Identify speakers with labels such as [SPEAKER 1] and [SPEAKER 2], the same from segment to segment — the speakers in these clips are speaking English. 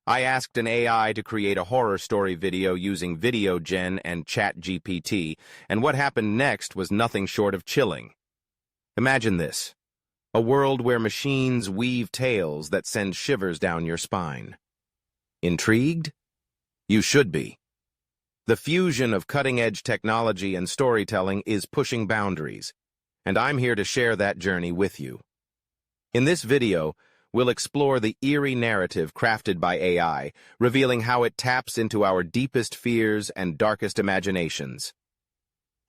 [SPEAKER 1] I asked an AI to create a horror story video using Video Gen and ChatGPT, and what happened next was nothing short of chilling. Imagine this: a world where machines weave tales that send shivers down your spine. Intrigued? You should be. The fusion of cutting-edge technology and storytelling is pushing boundaries, and I'm here to share that journey with you. In this video, we'll explore the eerie narrative crafted by AI, revealing how it taps into our deepest fears and darkest imaginations.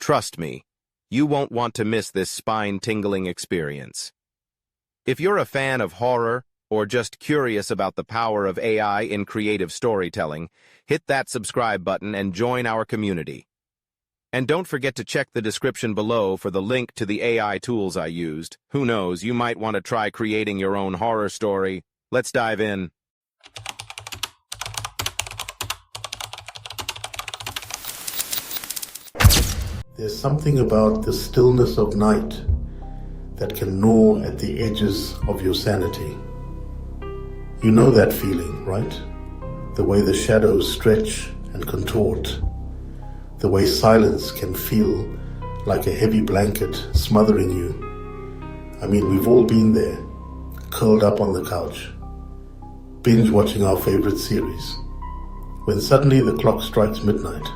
[SPEAKER 1] Trust me, you won't want to miss this spine-tingling experience. If you're a fan of horror or just curious about the power of AI in creative storytelling, hit that subscribe button and join our community. And don't forget to check the description below for the link to the AI tools I used. Who knows, you might want to try creating your own horror story. Let's dive in.
[SPEAKER 2] There's something about the stillness of night that can gnaw at the edges of your sanity. You know that feeling, right? The way the shadows stretch and contort. The way silence can feel like a heavy blanket smothering you. I mean, we've all been there, curled up on the couch, binge watching our favorite series, when suddenly the clock strikes midnight,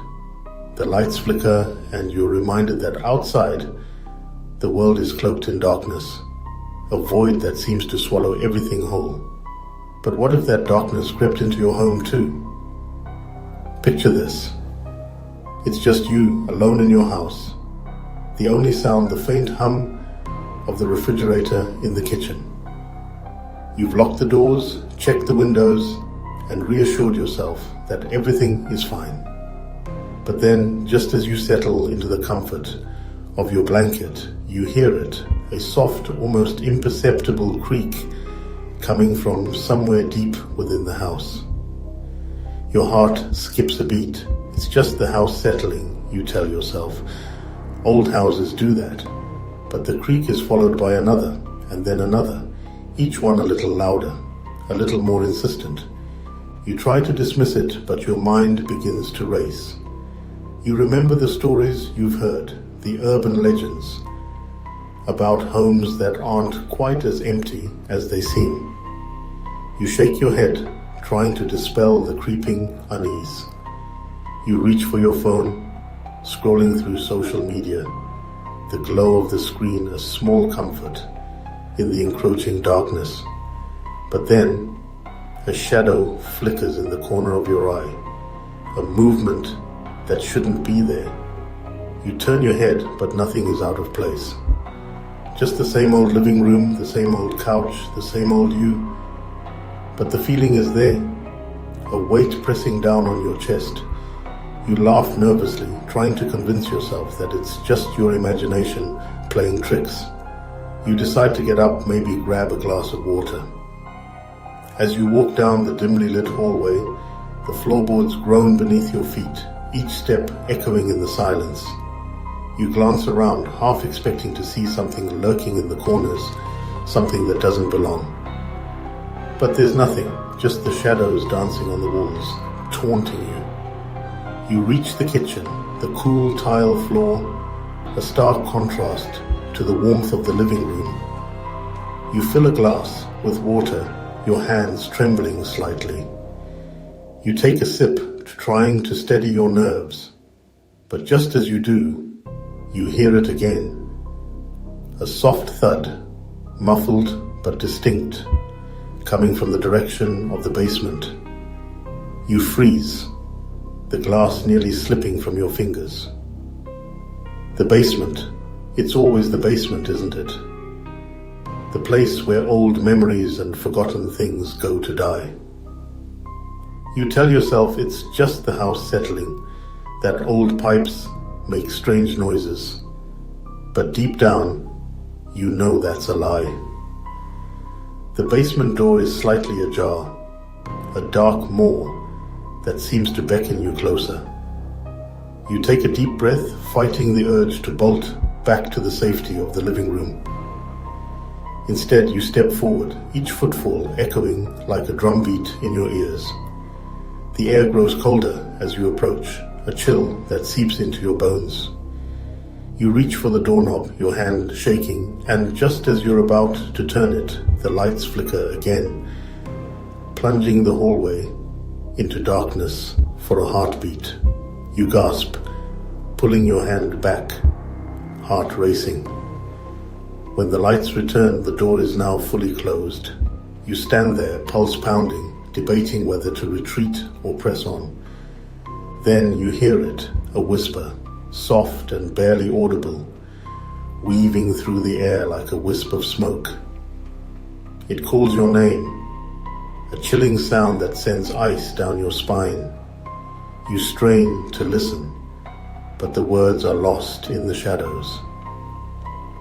[SPEAKER 2] the lights flicker, and you're reminded that outside, the world is cloaked in darkness, a void that seems to swallow everything whole. But what if that darkness crept into your home too? Picture this. It's just you, alone in your house. The only sound, the faint hum of the refrigerator in the kitchen. You've locked the doors, checked the windows, and reassured yourself that everything is fine. But then, just as you settle into the comfort of your blanket, you hear it, a soft, almost imperceptible creak coming from somewhere deep within the house. Your heart skips a beat. It's just the house settling, you tell yourself. Old houses do that. But the creak is followed by another, and then another, each one a little louder, a little more insistent. You try to dismiss it, but your mind begins to race. You remember the stories you've heard, the urban legends, about homes that aren't quite as empty as they seem. You shake your head, trying to dispel the creeping unease. You reach for your phone, scrolling through social media, the glow of the screen a small comfort in the encroaching darkness. But then, a shadow flickers in the corner of your eye, a movement that shouldn't be there. You turn your head, but nothing is out of place. Just the same old living room, the same old couch, the same old you. But the feeling is there, a weight pressing down on your chest. You laugh nervously, trying to convince yourself that it's just your imagination playing tricks. You decide to get up, maybe grab a glass of water. As you walk down the dimly lit hallway, the floorboards groan beneath your feet, each step echoing in the silence. You glance around, half expecting to see something lurking in the corners, something that doesn't belong. But there's nothing, just the shadows dancing on the walls, taunting you. You reach the kitchen, the cool tile floor, a stark contrast to the warmth of the living room. You fill a glass with water, your hands trembling slightly. You take a sip, trying to steady your nerves. But just as you do, you hear it again. A soft thud, muffled but distinct, coming from the direction of the basement. You freeze, the glass nearly slipping from your fingers. The basement. It's always the basement, isn't it? The place where old memories and forgotten things go to die. You tell yourself it's just the house settling, that old pipes make strange noises. But deep down, you know that's a lie. The basement door is slightly ajar, a dark maw that seems to beckon you closer. You take a deep breath, fighting the urge to bolt back to the safety of the living room. Instead, you step forward, each footfall echoing like a drumbeat in your ears. The air grows colder as you approach, a chill that seeps into your bones. You reach for the doorknob, your hand shaking, and just as you're about to turn it, the lights flicker again, plunging the hallway into darkness for a heartbeat. You gasp, pulling your hand back, heart racing. When the lights return, the door is now fully closed. You stand there, pulse pounding, debating whether to retreat or press on. Then you hear it, a whisper, soft and barely audible, weaving through the air like a wisp of smoke. It calls your name, a chilling sound that sends ice down your spine. You strain to listen, but the words are lost in the shadows.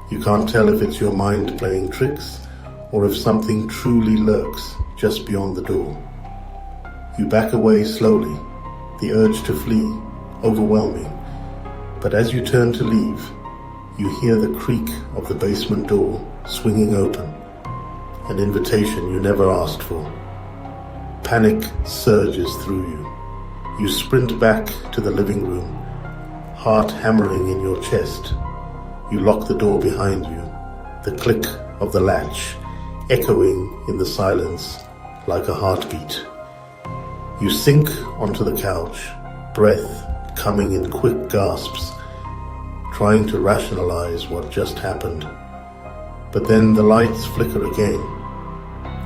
[SPEAKER 2] You can't tell if it's your mind playing tricks or if something truly lurks just beyond the door. You back away slowly, the urge to flee overwhelming. But as you turn to leave, you hear the creak of the basement door swinging open, an invitation you never asked for. Panic surges through you. You sprint back to the living room, heart hammering in your chest. You lock the door behind you, the click of the latch echoing in the silence like a heartbeat. You sink onto the couch, breath coming in quick gasps, trying to rationalize what just happened. But then the lights flicker again,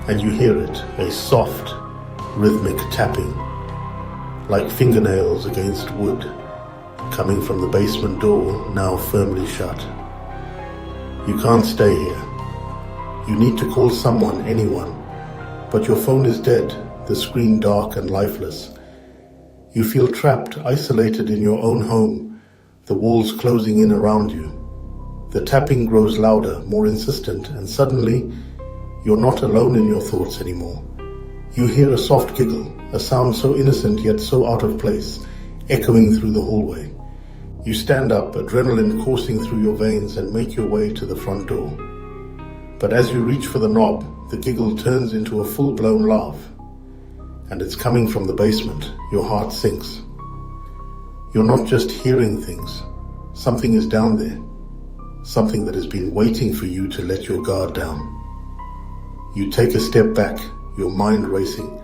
[SPEAKER 2] and you hear it, a soft, rhythmic tapping, like fingernails against wood, coming from the basement door, now firmly shut. You can't stay here. You need to call someone, anyone, but your phone is dead, the screen dark and lifeless. You feel trapped, isolated in your own home, the walls closing in around you. The tapping grows louder, more insistent, and suddenly, you're not alone in your thoughts anymore. You hear a soft giggle, a sound so innocent yet so out of place, echoing through the hallway. You stand up, adrenaline coursing through your veins, and make your way to the front door. But as you reach for the knob, the giggle turns into a full-blown laugh. And it's coming from the basement. Your heart sinks. You're not just hearing things. Something is down there. Something that has been waiting for you to let your guard down. You take a step back, your mind racing.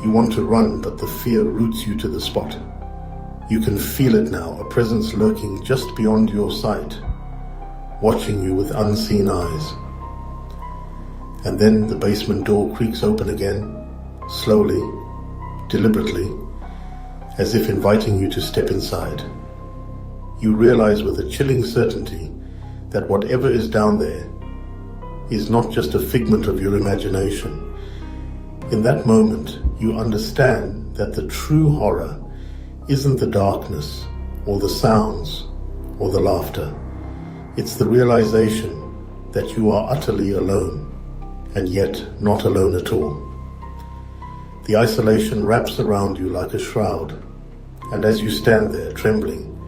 [SPEAKER 2] You want to run, but the fear roots you to the spot. You can feel it now, a presence lurking just beyond your sight, watching you with unseen eyes. And then the basement door creaks open again, slowly, deliberately, as if inviting you to step inside. You realize with a chilling certainty that whatever is down there is not just a figment of your imagination. In that moment, you understand that the true horror isn't the darkness, or the sounds, or the laughter. It's the realization that you are utterly alone, and yet not alone at all. The isolation wraps around you like a shroud, and as you stand there trembling,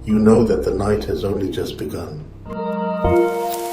[SPEAKER 2] you know that the night has only just begun.